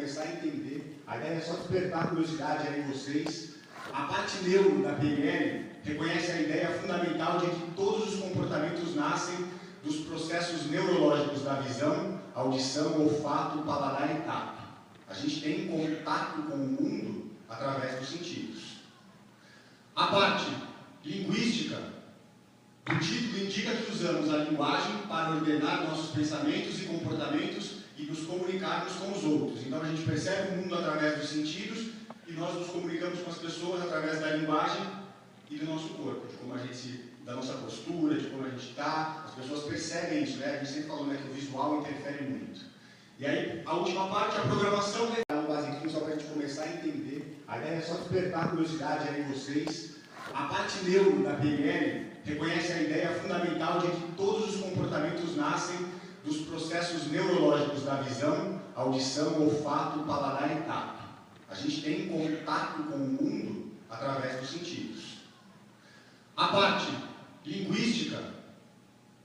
começar a entender. A ideia é só despertar a curiosidade aí em vocês. A parte neuro da PNL reconhece a ideia fundamental de que todos os comportamentos nascem dos processos neurológicos da visão, audição, olfato, paladar e tato. A gente tem contato com o mundo através dos sentidos. A parte linguística do título indica que usamos a linguagem para ordenar nossos pensamentos e comportamentos e nos comunicarmos com os outros. Então a gente percebe o mundo através dos sentidos e nós nos comunicamos com as pessoas através da linguagem e do nosso corpo, de como a gente, da nossa postura, de como a gente está. As pessoas percebem isso, né? A gente sempre falou, né, que o visual interfere muito. E aí, a última parte, a programação, é um basiquinho só para a gente começar a entender. A ideia é só despertar a curiosidade aí em vocês. A parte neuro da PNL reconhece a ideia fundamental de que todos os comportamentos nascem dos processos neurológicos da visão, audição, olfato, paladar e tato. A gente tem contato com o mundo através dos sentidos. A parte linguística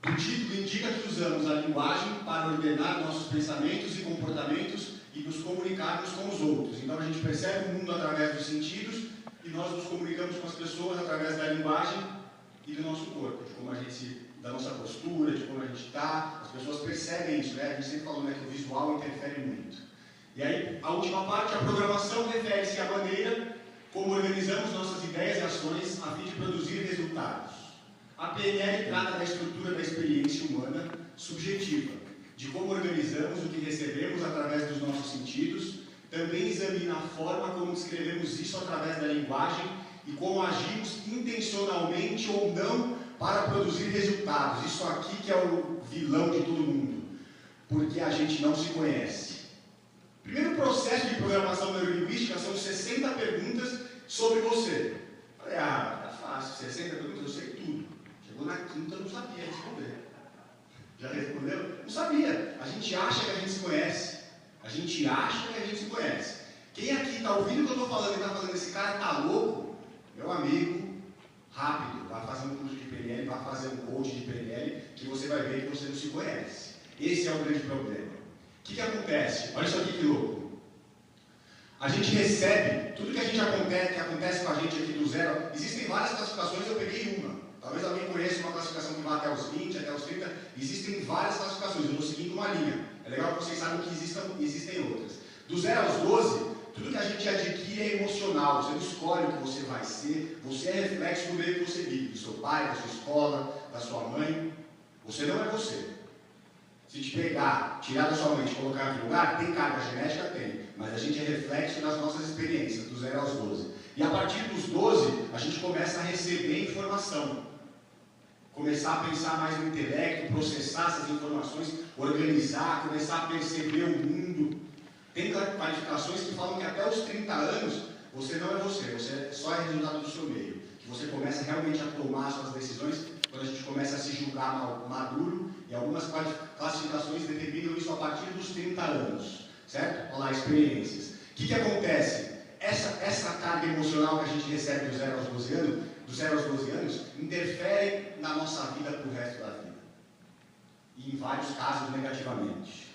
do título indica que usamos a linguagem para ordenar nossos pensamentos e comportamentos e nos comunicarmos com os outros. Então a gente percebe o mundo através dos sentidos e nós nos comunicamos com as pessoas através da linguagem e do nosso corpo, de como a gente, da nossa postura, de como a gente está. As pessoas percebem isso, né? A gente sempre falou, né, que o visual interfere muito. E aí, a última parte, a programação, refere-se à maneira como organizamos nossas ideias e ações a fim de produzir resultados. A PNL trata da estrutura da experiência humana subjetiva, de como organizamos o que recebemos através dos nossos sentidos, também examina a forma como descrevemos isso através da linguagem e como agimos intencionalmente ou não para produzir resultados. Isso aqui que é o vilão de todo mundo, porque a gente não se conhece. O primeiro processo de programação neurolinguística são 60 perguntas sobre você. Falei, tá fácil, 60 perguntas, eu sei tudo. Chegou na quinta, eu não sabia responder. Já respondeu? Não sabia. A gente acha que a gente se conhece. A gente acha que a gente se conhece. Quem aqui está ouvindo o que eu estou falando e está falando, esse cara está louco? Meu amigo, rápido, vai fazer um curso de PNL, vai fazer um coach de PNL, que você vai ver que você não se conhece. Esse é o grande problema. O que acontece? Olha isso aqui que louco. A gente recebe, tudo que acontece com a gente aqui do zero, existem várias classificações, eu peguei uma. Talvez alguém conheça uma classificação que vai até os 20, até os 30. Existem várias classificações, eu estou seguindo uma linha. É legal que vocês saibam que existem outras. Do 0 aos 12, tudo que a gente adquire é emocional. Você não escolhe o que você vai ser, você é reflexo do meio que você vive, do seu pai, da sua escola, da sua mãe. Você não é você. Se te pegar, tirar da sua mente e colocar em outro lugar, tem carga genética? Tem. Mas a gente é reflexo das nossas experiências, do 0 aos 12. E a partir dos 12, a gente começa a receber informação. Começar a pensar mais no intelecto, processar essas informações, organizar, começar a perceber o mundo. Tem qualificações que falam que até os 30 anos, você não é você só é resultado do seu meio. Que você começa realmente a tomar suas decisões quando a gente começa a se julgar maduro, e algumas classificações determinam isso a partir dos 30 anos, certo? Olha lá, experiências. O que acontece? Essa carga emocional que a gente recebe do 0 aos 12 anos, interfere na nossa vida para o resto da vida. E em vários casos negativamente.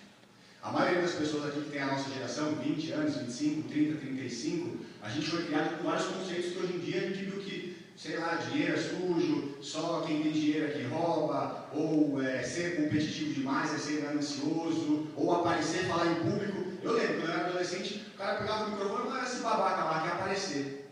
A maioria das pessoas aqui que tem a nossa geração, 20 anos, 25, 30, 35, a gente foi criado com vários conceitos que hoje em dia a gente viu que, sei lá, dinheiro é sujo, só quem tem dinheiro é que rouba, ou ser competitivo demais é ser ganancioso, ou aparecer, falar em público. Eu lembro, quando eu era adolescente, o cara pegava o microfone e falava, esse babaca lá quer aparecer.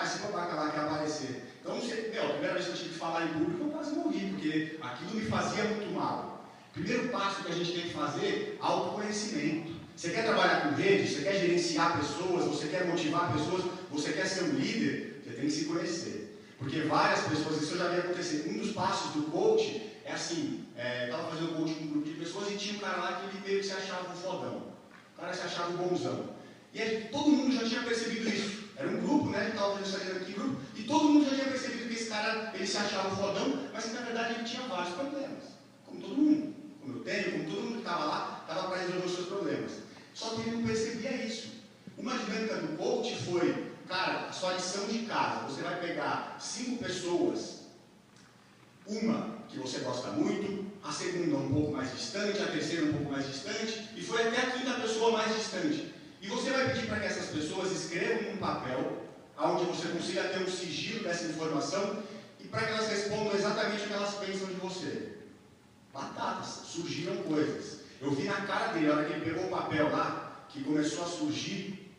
Esse babaca lá quer aparecer. Então, a primeira vez que eu tive que falar em público, eu quase morri, porque aquilo me fazia muito mal. Primeiro passo que a gente tem que fazer, autoconhecimento. Você quer trabalhar com rede, você quer gerenciar pessoas, você quer motivar pessoas, você quer ser um líder, você tem que se conhecer. Porque várias pessoas, isso eu já vi acontecer. Um dos passos do coach é assim, eu estava fazendo coach com um grupo de pessoas e tinha um cara lá que ele meio que se achava um fodão. O cara se achava um bonzão. E aí, todo mundo já tinha percebido isso. Era um grupo, né? A gente estava fazendo isso aqui em grupo, e todo mundo já tinha percebido que esse cara, ele se achava um fodão, mas que na verdade ele tinha vários problemas. Como todo mundo. Como eu tenho, como todo mundo que estava lá, estava para resolver os seus problemas. Só que ele não percebia isso. Uma dinâmica do coach foi, cara, a sua lição de casa, você vai pegar 5 pessoas, uma que você gosta muito, a segunda um pouco mais distante, a terceira um pouco mais distante, e foi até a 5ª pessoa mais distante. pessoas escrevam num papel, onde você consiga ter um sigilo dessa informação, e para que elas respondam exatamente o que elas pensam de você. Batatas, surgiram coisas. Eu vi na cara dele, a hora que ele pegou o papel lá, que começou a surgir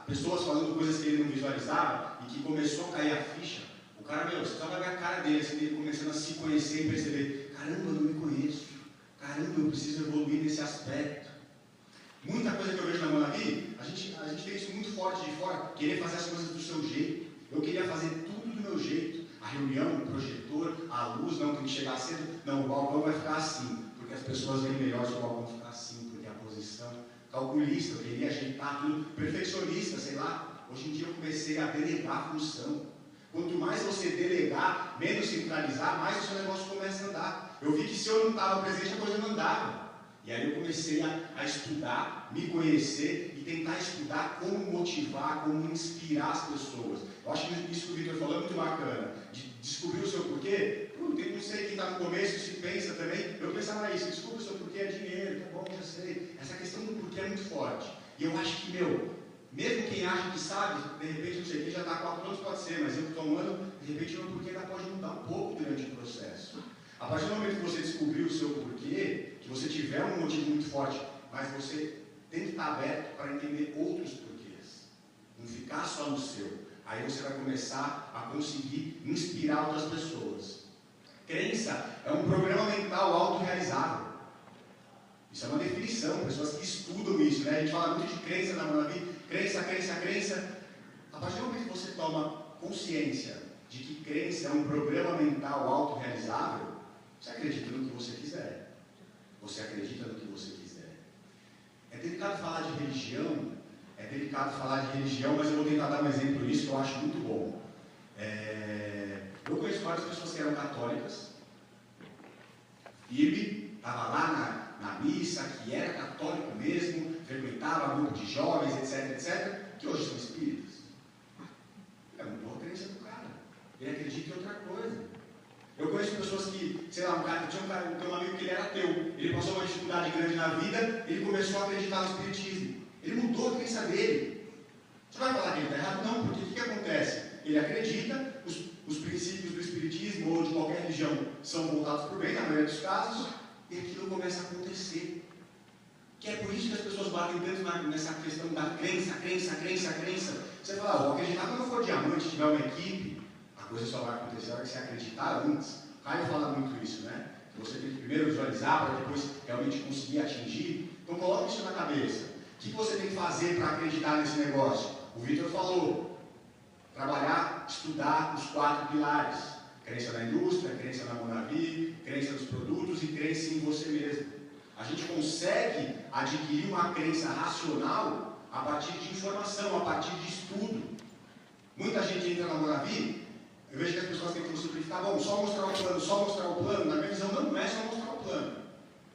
pessoas falando coisas que ele não visualizava, e que começou a cair a ficha. O cara, você precisava ver a cara dele, assim, ele começando a se conhecer e perceber, caramba, eu não me conheço, caramba, eu preciso evoluir nesse aspecto. Muita coisa que eu vejo na Monavi, a gente tem isso muito forte de fora, querer fazer as coisas do seu jeito. Eu queria fazer tudo do meu jeito. A reunião, o projetor, a luz, não, tem que chegar cedo. Não, o balcão vai ficar assim, porque as pessoas veem melhor se o balcão ficar assim, porque a posição. Calculista, eu queria ajeitar tudo. Perfeccionista, sei lá. Hoje em dia eu comecei a delegar a função. Quanto mais você delegar, menos centralizar, mais o seu negócio começa a andar. Eu vi que se eu não estava presente, a coisa não andava. E aí eu comecei a estudar, me conhecer e tentar estudar como motivar, como inspirar as pessoas. Eu acho que isso que o Victor falou é muito bacana, de descobrir o seu porquê. Não sei quem está no começo, se pensa também. Eu pensava nisso, descubra o seu porquê, é dinheiro, tá bom, já sei. Essa questão do porquê é muito forte. E eu acho que, mesmo quem acha que sabe, de repente, não sei, quem já está há 4 anos pode ser, mas eu que estou um ano, de repente o meu porquê ainda pode mudar um pouco durante o processo. A partir do momento que você descobrir o seu porquê, que você tiver um motivo muito forte, mas você tem que estar aberto para entender outros porquês. Não ficar só no seu. Aí você vai começar a conseguir inspirar outras pessoas. Crença é um programa mental autorrealizável. Isso é uma definição, pessoas que estudam isso, né? A gente fala muito de crença na Monavi, crença. A partir do momento que você toma consciência de que crença é um programa mental autorrealizável, você acredita no que você quiser. Você acredita no que você quiser. É delicado falar de religião, mas eu vou tentar dar um exemplo nisso que eu acho muito bom. Eu conheço várias pessoas que eram católicas, firme, estava lá na missa, que era católico mesmo, frequentava grupo de jovens, etc, que hoje são espíritas. É uma boa crença do cara. Ele acredita em outra coisa. Eu conheço pessoas que, sei lá, tinha um amigo que ele era ateu, ele passou uma dificuldade grande na vida, ele começou a acreditar no espiritismo. Ele mudou a crença dele. Você vai falar que ele está errado? Não, porque o que acontece? Ele acredita, os princípios do espiritismo ou de qualquer religião são voltados para o bem, na maioria dos casos, e aquilo começa a acontecer. Que é por isso que as pessoas batem tanto nessa questão da crença. Você fala, vou acreditar quando eu for diamante, tiver uma equipe, a coisa só vai acontecer na hora que você acreditar antes. O Caio fala muito isso, né? Você tem que primeiro visualizar para depois realmente conseguir atingir. Então coloque isso na cabeça. O que você tem que fazer para acreditar nesse negócio? O Victor falou, trabalhar, estudar os 4 pilares. Crença na indústria, crença na Monavi, crença nos produtos e crença em você mesmo. A gente consegue adquirir uma crença racional a partir de informação, a partir de estudo. Muita gente entra na Monavi, eu vejo que as pessoas tentam simplificar, bom, só mostrar o plano. Na minha visão, não é só mostrar o plano.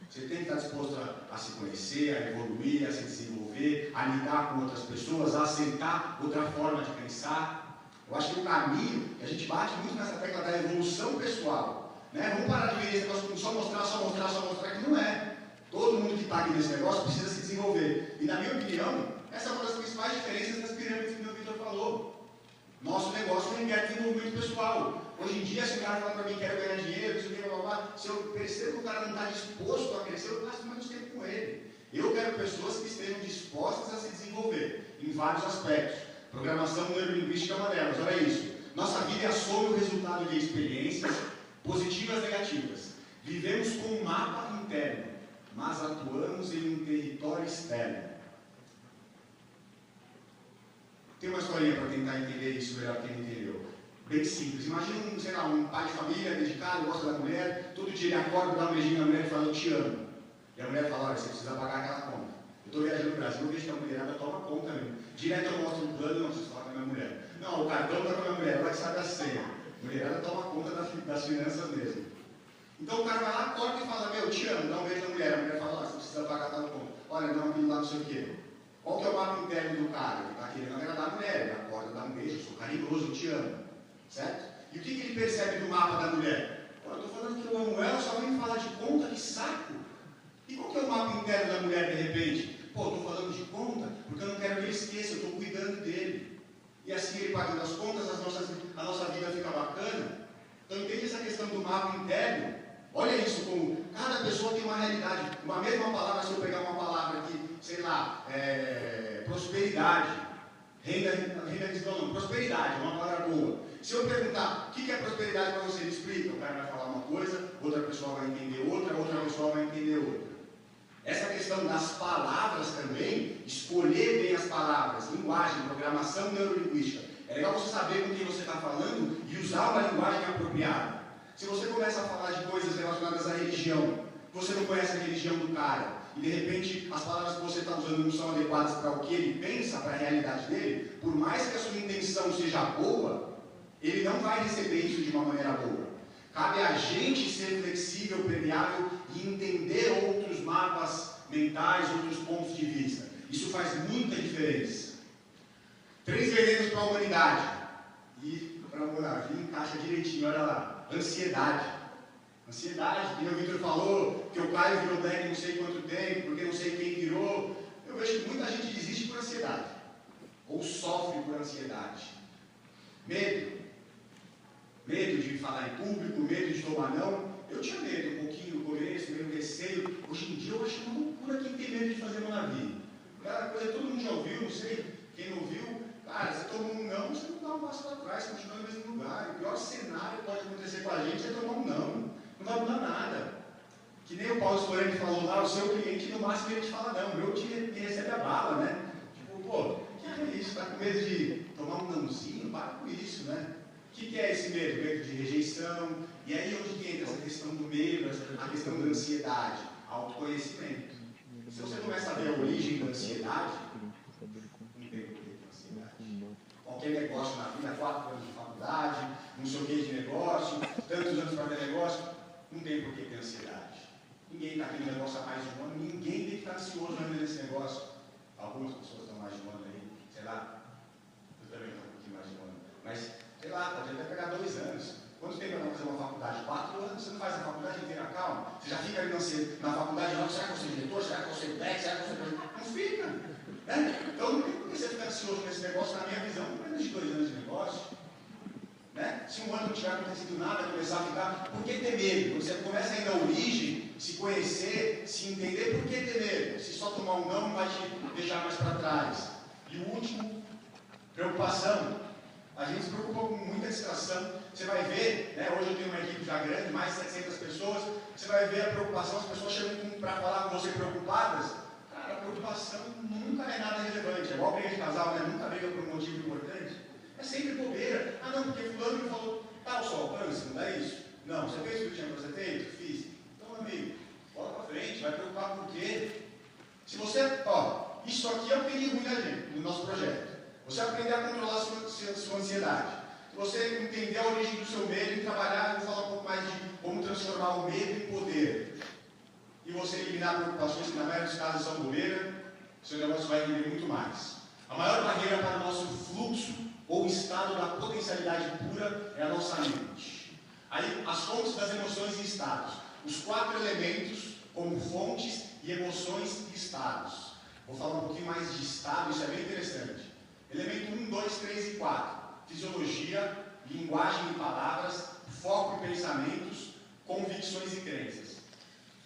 Você tem que estar disposto a se conhecer, a evoluir, a se desenvolver, a lidar com outras pessoas, a aceitar outra forma de pensar. Eu acho que o caminho, a gente bate muito nessa tecla da evolução pessoal. Né? Vamos parar de ver esse negócio só mostrar, que não é. Todo mundo que está aqui nesse negócio precisa se desenvolver. E na minha opinião, essa é uma das principais diferenças das pirâmides que o Victor falou. Nosso negócio requer desenvolvimento pessoal. Hoje em dia, se o cara fala para mim que quer ganhar dinheiro, se eu percebo que o cara não está disposto a crescer, eu gasto menos tempo com ele. Eu quero pessoas que estejam dispostas a se desenvolver em vários aspectos. Programação neurolinguística é uma delas, olha isso. Nossa vida é a soma e o resultado de experiências positivas e negativas. Vivemos com um mapa interno, mas atuamos em um território externo. Tem uma historinha para tentar entender isso melhor quem não entendeu. Bem simples. Imagina um pai de família dedicado, gosta da mulher, todo dia ele acorda, dá um beijinho na mulher e fala, eu te amo. E a mulher fala, olha, você precisa pagar aquela conta. Eu estou viajando no Brasil, eu vejo que a mulherada toma conta mesmo. Direto eu mostro um plano, não preciso falar com a minha mulher. Não, o cartão está com a minha mulher, ela que sabe a senha. A mulherada toma conta das finanças mesmo. Então o cara vai lá, acorda e fala, eu te amo, dá um beijo na mulher. A mulher fala, você precisa pagar tal conta. Olha, não, aquilo lá não sei o quê. Qual que é o mapa interno do cara? Ele está querendo agradar a mulher, ele acorda, dá um beijo, eu sou carinhoso, eu te amo. Certo? E o que ele percebe do mapa da mulher? Eu estou falando que eu amo ela, só vem falar de conta, que saco. E qual que é o mapa interno da mulher de repente? Estou falando de conta, porque eu não quero que ele esqueça, eu estou cuidando dele. E assim ele pagando as contas, a nossa vida fica bacana. Então entende essa questão do mapa interno? Olha isso, como cada pessoa tem uma realidade. Uma mesma palavra, se eu pegar uma palavra aqui, sei lá, prosperidade, renda residual, não, prosperidade, é uma palavra boa. Se eu perguntar o que é prosperidade para você, ele explica, o cara vai falar uma coisa, outra pessoa vai entender outra pessoa vai entender outra. Essa questão das palavras também, escolher bem as palavras, linguagem, programação neurolinguística. É legal você saber com quem você está falando e usar uma linguagem apropriada. Se você começa a falar de coisas relacionadas à religião, você não conhece a religião do cara, e de repente as palavras que você está usando não são adequadas para o que ele pensa, para a realidade dele, por mais que a sua intenção seja boa, ele não vai receber isso de uma maneira boa. Cabe a gente ser flexível, permeável e entender outros mapas mentais, outros pontos de vista. Isso faz muita diferença. 3 venenos para a humanidade. E para o Monavi encaixa direitinho, olha lá. Ansiedade. Ansiedade, que o Vitor falou, que o Caio virou deck não sei quanto tempo, porque não sei quem virou. Eu vejo que muita gente desiste por ansiedade. Ou sofre por ansiedade. Medo. Medo de falar em público, medo de tomar não. Eu tinha medo um pouquinho no começo, meio receio. Hoje em dia eu acho uma loucura quem tem medo de fazer Monavi. Aquela coisa todo mundo já ouviu, não sei quem não ouviu. Cara, você toma um não, você não dá um passo para trás, continua no mesmo lugar. O pior cenário que pode acontecer com a gente é tomar um não. Não vai mudar nada. Que nem o Paulo Storani falou lá, o seu cliente no máximo ele te fala não, o meu te recebe a bala, né? Tipo, pô, o que é isso? Está com medo de tomar um nãozinho? Para com isso, né? O que é esse medo? Medo de rejeição. E aí onde entra essa questão do medo, a questão da ansiedade? Autoconhecimento. Se você começa a ver a origem da ansiedade, não tem por que ter ansiedade. Qualquer negócio na vida, 4 anos de faculdade, não sei o que de negócio, tantos anos para ter negócio, não tem por que ter ansiedade. Ninguém está aqui no negócio há mais de um ano, ninguém tem que estar ansioso ainda nesse negócio. Algumas pessoas estão mais de um ano aí, sei lá, eu também estou um pouquinho mais de um ano, mas sei lá, pode até pegar 2 anos. Quanto tempo vai fazer uma faculdade? 4 anos, você não faz a faculdade inteira, calma. Você já fica ali na faculdade, não, será que eu sou diretor? Será que eu sou técnico? Será que eu sou... Não fica. Né? Então não tem por que você ficar ansioso nesse negócio, na minha visão, por menos de 2 anos de negócio. Né? Se um ano não tiver acontecido nada, começar a ficar, por que ter medo? Quando você começa a ir na origem, se conhecer, se entender, por que ter medo? Se só tomar um não vai te deixar mais para trás. E o último, preocupação. A gente se preocupa com muita distração. Você vai ver, né, hoje eu tenho uma equipe já grande, mais de 700 pessoas, você vai ver a preocupação, as pessoas chegam para falar com você preocupadas. Cara, a preocupação nunca é nada relevante. É igual briga de casal, né? Nunca briga por um motivo importante. É sempre bobeira. Ah não, porque fulano me falou, tá, o seu alcance, não dá isso? Não, você fez o que tinha para ser feito? Fiz. Então, amigo, bola para frente, vai preocupar por quê? Se você, isso aqui é o perigo ruim da gente, do nosso projeto. Você aprender a controlar a sua ansiedade. Se você entender a origem do seu medo e trabalhar, eu vou falar um pouco mais de como transformar o medo em poder. E você eliminar preocupações que na maioria dos casos são bobeira, seu negócio vai render muito mais. A maior barreira para o nosso fluxo ou estado da potencialidade pura é a nossa mente. Aí, as fontes das emoções e estados. Os 4 elementos como fontes e emoções e estados. Vou falar um pouquinho mais de estado, isso é bem interessante. Elemento 1, 2, 3 e 4. Fisiologia, linguagem e palavras, foco e pensamentos, convicções e crenças.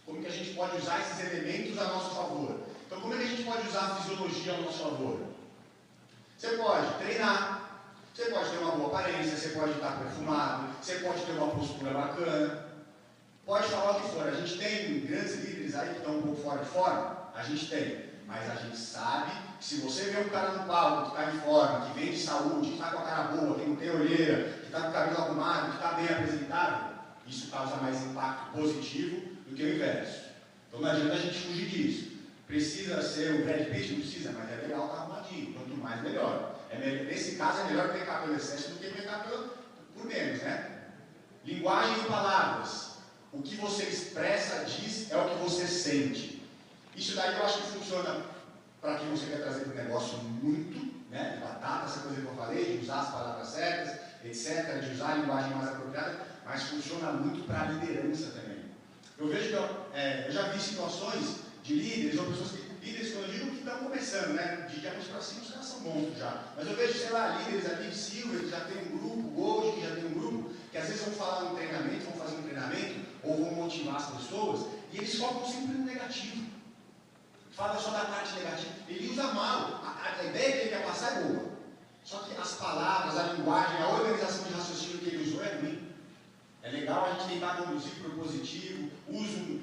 Como que a gente pode usar esses elementos a nosso favor? Então, como é que a gente pode usar a fisiologia a nosso favor? Você pode treinar, você pode ter uma boa aparência, você pode estar perfumado, você pode ter uma postura bacana, pode falar o que for. A gente tem grandes líderes aí que estão um pouco fora de forma, a gente tem. Mas a gente sabe que se você vê um cara no palco que está em forma, que vem de saúde, que está com a cara boa, que não tem olheira, que está com o cabelo arrumado, que está bem apresentável, isso causa mais impacto positivo do que o inverso. Então não adianta a gente fugir disso. Precisa ser o Brad Pitt? Não precisa, mas é legal estar arrumadinho. Quanto mais, melhor. Nesse caso é melhor pecar pelo excesso do que pecar por menos, né? Linguagem e palavras. O que você expressa, diz, é o que você sente. Isso daí eu acho que funciona para quem você quer trazer para o negócio muito, né? De batata, essa coisa que eu falei, de usar as palavras certas, etc., de usar a linguagem mais apropriada, mas funciona muito para a liderança também. Eu vejo que eu já vi situações de líderes ou pessoas que, líderes, quando eu digo que estão começando, né? De anos para cima, os caras são monstros já. Mas eu vejo, sei lá, líderes ali de Silva, que já tem um grupo, hoje que já tem um grupo, que às vezes vão falar um treinamento, vão fazer um treinamento, ou vão motivar as pessoas, e eles focam sempre no negativo. Fala só da parte negativa. Ele usa mal. A ideia que ele quer passar é boa. Só que as palavras, a linguagem, a organização de raciocínio que ele usou é ruim. É legal a gente tentar conduzir para o positivo,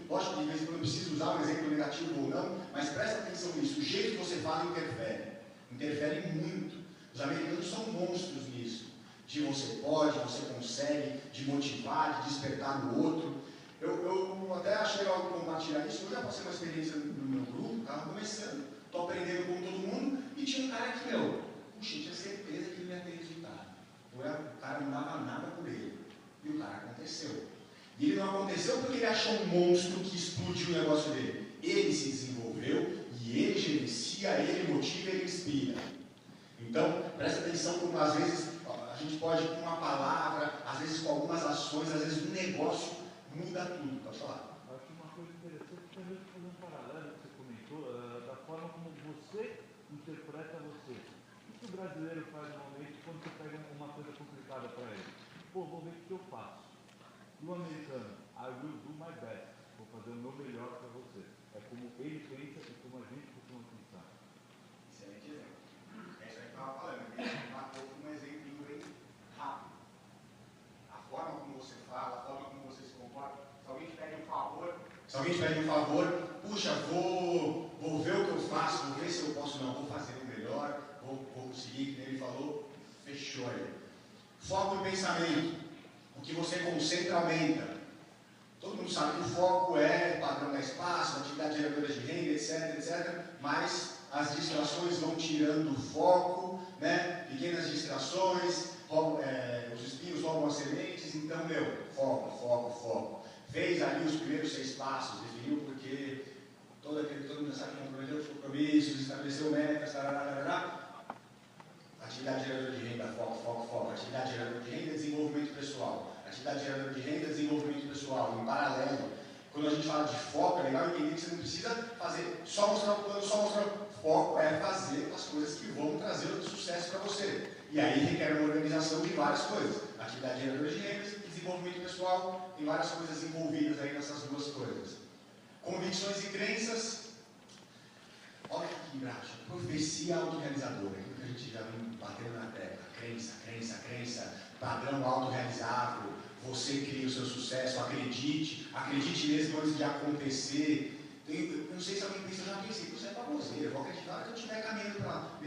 lógico que de vez em quando precisa usar um exemplo negativo ou não, mas presta atenção nisso, o jeito que você fala interfere muito. Os americanos são monstros nisso, de você pode, você consegue, de motivar, de despertar no outro. Eu até achei legal compartilhar isso, eu já passei uma experiência no meu grupo, estava começando, estou aprendendo com todo mundo, e tinha um cara que, puxa, eu tinha certeza que ele ia ter resultado. O cara não dava nada por ele. E o cara aconteceu. E ele não aconteceu porque ele achou um monstro que explodiu o negócio dele. Ele se desenvolveu e ele gerencia, ele motiva, ele inspira. Então, presta atenção como às vezes a gente pode, com uma palavra, às vezes com algumas ações, às vezes um negócio muda tudo. Pode falar. Acho uma coisa interessante também fazer um paralelo que você comentou, da forma como você interpreta você. O que o brasileiro faz normalmente quando você pega uma coisa complicada para ele? Pô, vou ver o que eu faço. E o americano, I will do my best. Vou fazer o meu melhor para você. É como ele pensa e como a gente costuma pensar. Excelente exemplo. É isso aí que eu estava falando. Ele matou com um exemplo bem rápido. A forma como você fala, a forma como você se comporta. Se alguém te pede um favor, puxa, vou ver o que eu faço, vou ver se eu posso, não, vou fazer o melhor, vou conseguir, como ele falou, fechou aí. Foco e pensamento. O que você concentra aumenta. Todo mundo sabe que o foco é padrão da espaço, atividade geradora de renda, etc. Mas as distrações vão tirando o foco, né? Pequenas distrações, os espinhos roubam as sementes. Então, foco. Fez ali os primeiros 6 passos, definiu porque todo mundo sabe que comprometeu os compromissos, estabeleceu metas, atividade geradora de renda, foco. Atividade geradora de renda, desenvolvimento pessoal. Atividade geradora de renda, desenvolvimento pessoal. Em paralelo, quando a gente fala de foco, é legal entender que você não precisa fazer só mostrar o plano, só mostrar o foco, é fazer as coisas que vão trazer o sucesso para você. E aí requer uma organização de várias coisas. Atividade geradora de renda e desenvolvimento pessoal, tem várias coisas envolvidas aí nessas duas coisas. Convicções e crenças. Olha que prática. Profecia autorrealizadora. Aquilo que a gente já vem batendo na tecla. Crença. Padrão autorrealizável. Você cria o seu sucesso. Acredite mesmo antes de acontecer. Eu não sei se alguém pensa, eu já pensei, isso é para você. Eu vou acreditar que eu estiver caminhando para lá.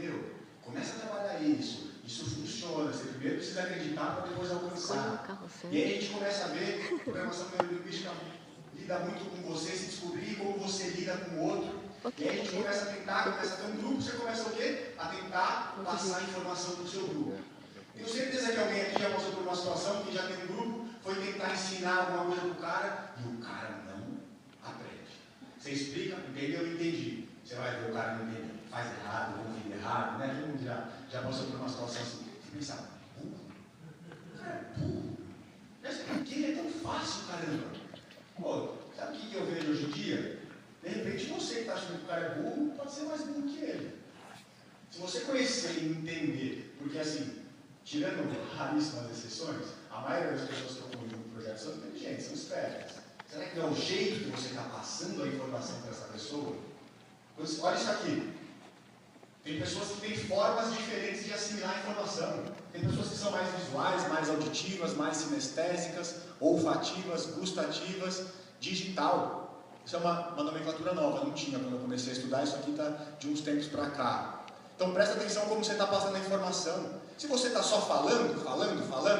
Começa a trabalhar isso. Isso funciona. Você primeiro precisa acreditar para depois alcançar. E aí a gente começa a ver a programação neurolinguística lida muito com você, se descobrir como você lida com o outro. E aí a gente começa a tentar, começa a ter um grupo, você começa o quê? A tentar passar a informação para o seu grupo. Tenho certeza que alguém aqui já passou por uma situação que já tem um grupo, foi tentar ensinar alguma coisa para o cara e o cara não aprende. Você explica, entendeu? Entendi. Você vai ver o cara não entende. Faz errado, ouve errado, né? Todo mundo já passou por uma situação assim. Você pensa, burro? O cara é burro. Porque é tão fácil, caramba. Pô, sabe o que eu vejo hoje em dia? De repente você que está achando que o cara é burro, pode ser mais burro que ele. Se você conhecer e entender, porque assim, tirando raríssimas exceções, a maioria das pessoas que estão comigo no projeto são inteligentes, são espertas. Será que não é o jeito que você está passando a informação para essa pessoa? Olha isso aqui. Tem pessoas que têm formas diferentes de assimilar a informação. Tem pessoas que são mais visuais, mais auditivas, mais sinestésicas, olfativas, gustativas, digital. Isso é uma nomenclatura nova, não tinha quando eu comecei a estudar, isso aqui está de uns tempos para cá. Então presta atenção como você está passando a informação. Se você está só falando,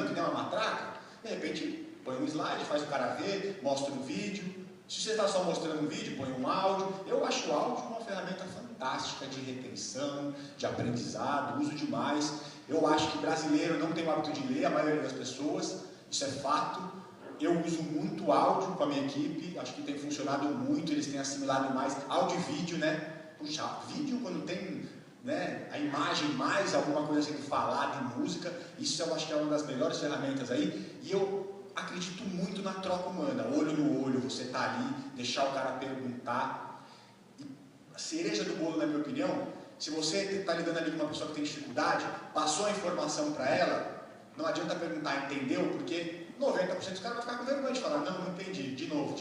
que nem uma matraca, de repente põe um slide, faz o cara ver, mostra um vídeo. Se você está só mostrando um vídeo, põe um áudio. Eu acho o áudio uma ferramenta fantástica de retenção, de aprendizado, uso demais. Eu acho que brasileiro não tem o hábito de ler, a maioria das pessoas, isso é fato. Eu uso muito áudio com a minha equipe, acho que tem funcionado muito, eles têm assimilado mais áudio e vídeo, né? Puxa, vídeo quando tem, né, a imagem mais alguma coisa assim de falar, de música, isso eu acho que é uma das melhores ferramentas aí. E eu acredito muito na troca humana, olho no olho, você tá ali, deixar o cara perguntar. E a cereja do bolo, na minha opinião, Se você está lidando ali com uma pessoa que tem dificuldade, passou a informação para ela, não adianta perguntar, entendeu? Porque 90% dos caras vão ficar com vergonha de falar, não entendi, de novo.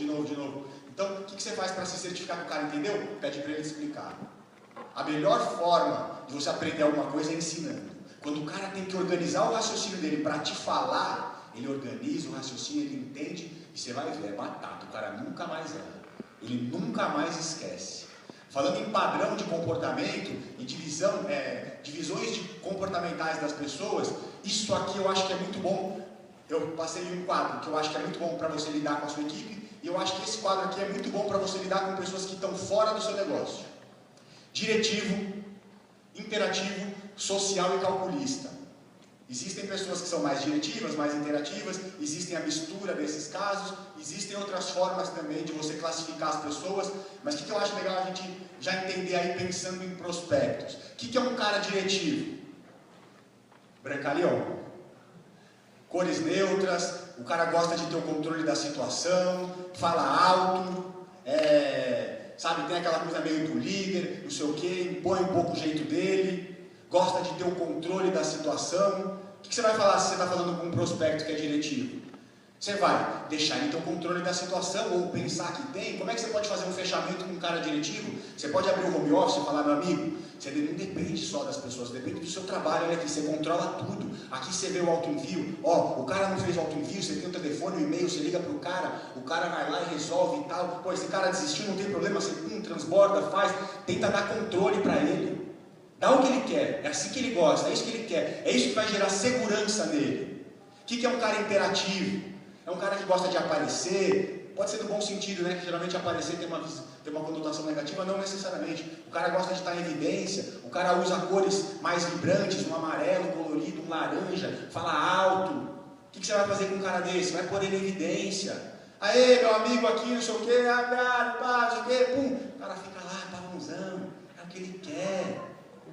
Então, o que você faz para se certificar que o cara entendeu? Pede para ele explicar. A melhor forma de você aprender alguma coisa é ensinando. Quando o cara tem que organizar o raciocínio dele para te falar, ele organiza o raciocínio, ele entende, e você vai ver, é batata, o cara nunca mais erra. Ele nunca mais esquece. Falando em padrão de comportamento e divisões comportamentais das pessoas, isso aqui eu acho que é muito bom. Eu passei um quadro que eu acho que é muito bom para você lidar com a sua equipe, e eu acho que esse quadro aqui é muito bom para você lidar com pessoas que estão fora do seu negócio. Diretivo, imperativo, social e calculista. Existem pessoas que são mais diretivas, mais interativas, existem a mistura desses casos, existem outras formas também de você classificar as pessoas, mas o que eu acho legal a gente já entender aí pensando em prospectos? O que é um cara diretivo? Brancaleão. Cores neutras, o cara gosta de ter o controle da situação, fala alto, sabe, tem aquela coisa meio do líder, não sei o que, impõe um pouco o jeito dele, gosta de ter o controle da situação. O que você vai falar se você está falando com um prospecto que é diretivo? Você vai deixar ele ter o controle da situação ou pensar que tem? Como é que você pode fazer um fechamento com um cara diretivo? Você pode abrir o home office e falar, meu amigo, você não depende só das pessoas, depende do seu trabalho, olha aqui, você controla tudo. Aqui você vê o auto-envio, o cara não fez o auto-envio, você tem o telefone, o e-mail, você liga para o cara vai lá e resolve e tal. Pô, esse cara desistiu, não tem problema, você transborda, faz, tenta dar controle para ele. Dá o que ele quer, é assim que ele gosta, é isso que ele quer, é isso que vai gerar segurança nele. O que é um cara imperativo? É um cara que gosta de aparecer, pode ser no bom sentido, né? Que geralmente aparecer tem uma conotação negativa, não necessariamente. O cara gosta de estar em evidência, o cara usa cores mais vibrantes, um amarelo colorido, um laranja, fala alto. O que você vai fazer com um cara desse? Vai pôr ele em evidência. Aê, meu amigo aqui, não sei o quê, não sei o quê, pum. O cara fica lá, pavãozão, é o que ele quer.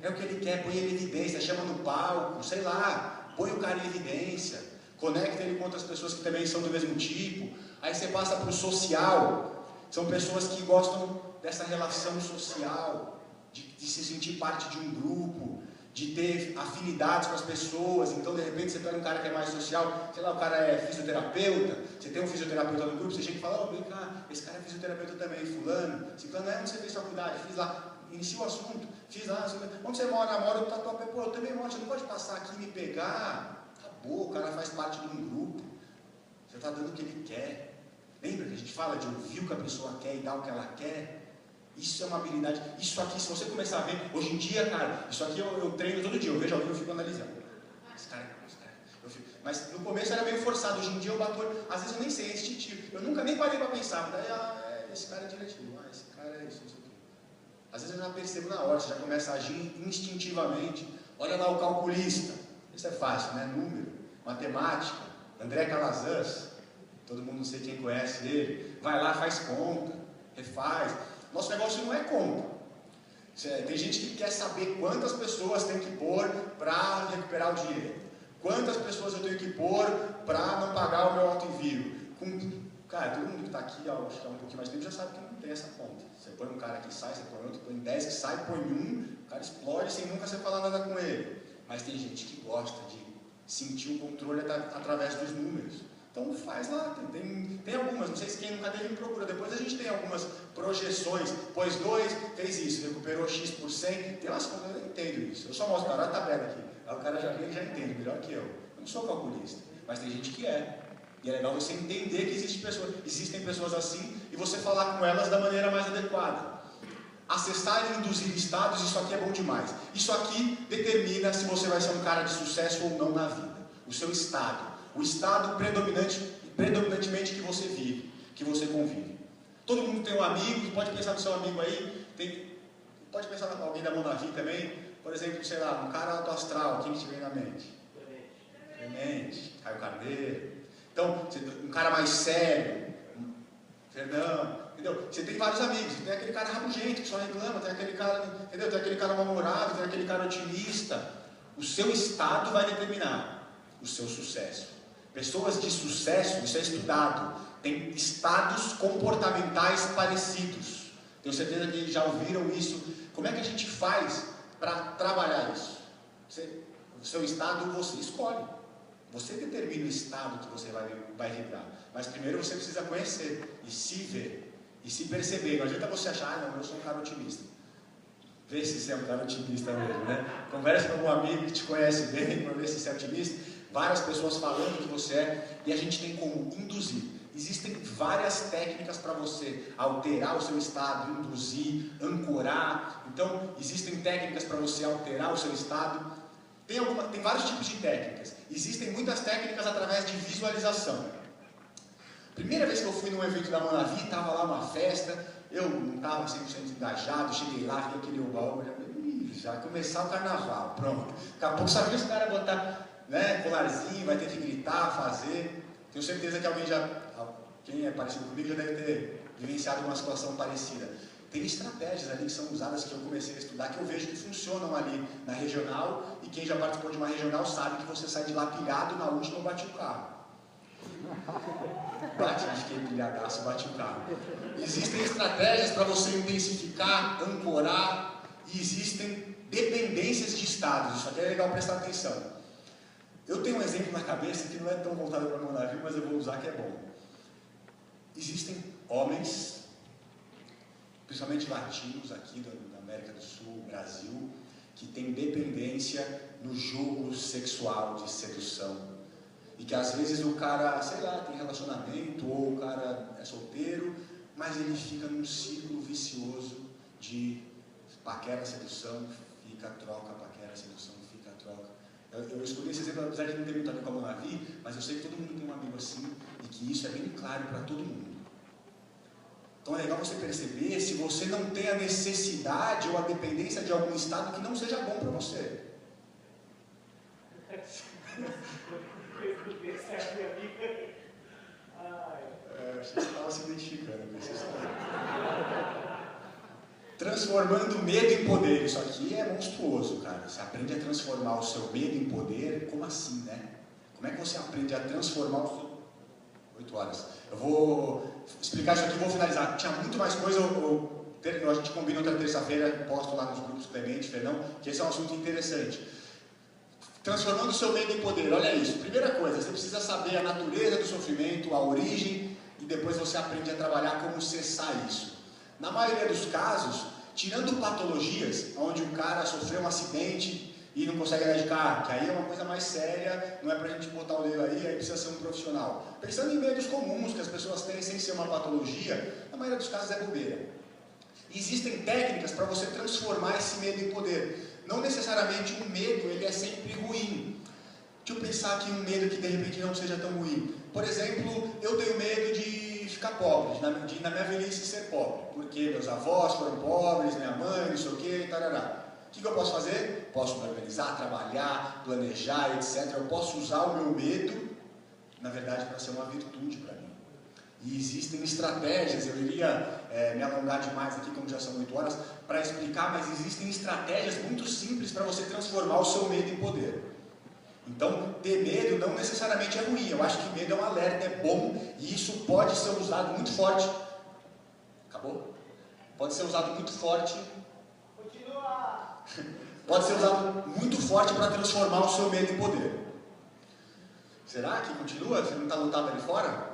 É o que ele quer, põe ele em evidência, chama no palco, sei lá, põe o cara em evidência. Conecta ele com outras pessoas que também são do mesmo tipo. Aí você passa para o social. São pessoas que gostam dessa relação social, de se sentir parte de um grupo, de ter afinidades com as pessoas. Então, de repente, você pega um cara que é mais social, sei lá, o cara é fisioterapeuta, você tem um fisioterapeuta no grupo, você chega e fala, vem cá, esse cara é fisioterapeuta também, fulano. Ciclano, onde você fez faculdade? Fiz lá. Inicia o assunto, fiz lá. Onde você mora? Mora no Tatuapé. Pô, eu também moro, você não pode passar aqui e me pegar. O cara faz parte de um grupo, você está dando o que ele quer. Lembra que a gente fala de ouvir o que a pessoa quer e dar o que ela quer? Isso é uma habilidade. Isso aqui, se você começar a ver, hoje em dia, cara, isso aqui eu treino todo dia, eu vejo alguém, eu fico analisando. Esse cara. Mas no começo era meio forçado, hoje em dia eu bato, às vezes eu nem sei, é instintivo. Eu nunca nem parei para pensar, daí esse cara é diretivo, esse cara é isso, não sei o quê. Às vezes eu já percebo na hora, você já começa a agir instintivamente. Olha lá o calculista. Isso é fácil, né? Número, matemática, André Calazans, todo mundo não sei quem conhece ele, vai lá, faz conta, refaz. Nosso negócio não é conta. Tem gente que quer saber quantas pessoas tem que pôr para recuperar o dinheiro, quantas pessoas eu tenho que pôr para não pagar o meu auto-envio. Cara, todo mundo que está aqui, acho que há um pouquinho mais de tempo, já sabe que não tem essa conta. Você põe um cara que sai, você põe outro, põe 10 que sai, põe um, o cara explode sem nunca você falar nada com ele. Mas tem gente que gosta de sentir o controle através dos números. Então faz lá, tem algumas, não sei se quem nunca teve me procura. Depois a gente tem algumas projeções. Pôs 2, fez isso, recuperou X%. Tem umas coisas, eu não entendo isso. Eu só mostro, olha a tabela aqui. Aí o cara já entende, melhor que eu. Eu não sou calculista, mas tem gente que é. E é legal você entender que existem pessoas assim e você falar com elas da maneira mais adequada. Acessar e induzir estados, isso aqui é bom demais. Isso aqui determina se você vai ser um cara de sucesso ou não na vida. O seu estado. O estado predominantemente que você vive, que você convive. Todo mundo tem um amigo, pode pensar no seu amigo aí, pode pensar em alguém da Monavi também. Por exemplo, sei lá, um cara alto astral, quem que te vem na mente? Clemente, Caio Carneiro. Então, um cara mais sério, Fernando. Entendeu? Você tem vários amigos, tem aquele cara rabugento que só reclama, tem aquele cara, entendeu? Tem aquele cara mal-humorado, tem aquele cara otimista. O seu estado vai determinar o seu sucesso. Pessoas de sucesso, isso é estudado, têm estados comportamentais parecidos. Tenho certeza que já ouviram isso. Como é que a gente faz para trabalhar isso? O seu estado você escolhe. Você determina o estado que você vai vibrar. Mas primeiro você precisa conhecer e se ver. E se perceber. Não adianta você achar, não, eu sou um cara otimista. Vê se você é um cara otimista mesmo, né? Conversa com algum amigo que te conhece bem para ver se você é otimista. Várias pessoas falando que você é. E a gente tem como induzir. Existem várias técnicas para você alterar o seu estado, induzir, ancorar. Então, existem técnicas para você alterar o seu estado. Tem vários tipos de técnicas. Existem muitas técnicas através de visualização. Primeira vez que eu fui num evento da Manavi, estava lá uma festa, eu não estava 100% engajado, cheguei lá, vi aquele oba-oba, já começar o carnaval, pronto. Daqui a pouco sabia se o cara botar, né, colarzinho, vai ter que gritar, fazer. Tenho certeza que quem é parecido comigo já deve ter vivenciado uma situação parecida. Tem estratégias ali que são usadas, que eu comecei a estudar, que eu vejo que funcionam ali na regional, e quem já participou de uma regional sabe que você sai de lá pilhado, na última eu bati o carro. Fiquei pilhadaço, bati o carro. Existem estratégias para você intensificar, ancorar, e existem dependências de estados. Isso aqui é legal prestar atenção. Eu tenho um exemplo na cabeça que não é tão voltado para a Manavi, mas eu vou usar que é bom. Existem homens, principalmente latinos aqui da América do Sul, Brasil, que têm dependência no jogo sexual de sedução. E que às vezes o cara, sei lá, tem relacionamento, ou o cara é solteiro, mas ele fica num círculo vicioso de paquera, sedução, fica, troca, paquera, sedução, fica, troca. Eu escolhi esse exemplo, apesar de não ter muito a ver com a Manavi, mas eu sei que todo mundo tem um amigo assim, e que isso é bem claro para todo mundo. Então é legal você perceber se você não tem a necessidade ou a dependência de algum estado que não seja bom para você. Acho que você estava se identificando com essa história. Transformando medo em poder. Isso aqui é monstruoso, cara. Você aprende a transformar o seu medo em poder. Como assim, né? Como é que você aprende a transformar o seu... 8 horas. Eu vou explicar isso aqui e vou finalizar. Tinha muito mais coisa. A gente combina outra terça-feira, posto lá nos grupos Clemente, Fernão, que esse é um assunto interessante. Transformando o seu medo em poder. Olha isso. Primeira coisa, você precisa saber a natureza do sofrimento, a origem, e depois você aprende a trabalhar como cessar isso. Na maioria dos casos, tirando patologias, onde o cara sofreu um acidente e não consegue andar de carro, que aí é uma coisa mais séria, não é pra gente botar o dedo aí precisa ser um profissional. Pensando em medos comuns que as pessoas têm sem ser uma patologia, na maioria dos casos é bobeira. Existem técnicas para você transformar esse medo em poder. Não necessariamente um medo, ele é sempre ruim. Deixa eu pensar aqui um medo que de repente não seja tão ruim. Por exemplo, eu tenho medo de ficar pobre, de na minha velhice ser pobre, porque meus avós foram pobres, minha mãe, não sei o que, tarará. O que eu posso fazer? Posso me organizar, trabalhar, planejar, etc. Eu posso usar o meu medo, na verdade, para ser uma virtude para mim. E existem estratégias, eu iria me alongar demais aqui, como já são 8 horas, para explicar, mas existem estratégias muito simples para você transformar o seu medo em poder. Então, ter medo não necessariamente é ruim, eu acho que medo é um alerta, é bom, e isso pode ser usado muito forte. Acabou? Pode ser usado muito forte. Continua! Pode ser usado muito forte para transformar o seu medo em poder. Será que continua? Você não está lotado ali fora?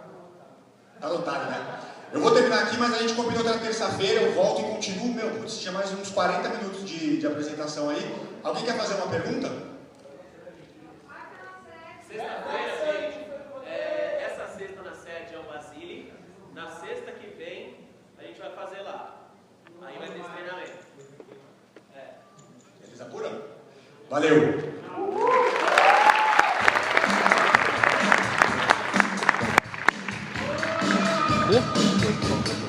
Está lotado, né? Eu vou terminar aqui, mas a gente combina outra terça-feira, eu volto e continuo. Putz, tinha mais uns 40 minutos de apresentação aí. Alguém quer fazer uma pergunta? Sexta-feira, gente, essa sexta na sede é o Basile. Na sexta que vem, a gente vai fazer lá. Aí vai ter esse treinamento. Beleza pura? Valeu! Yeah.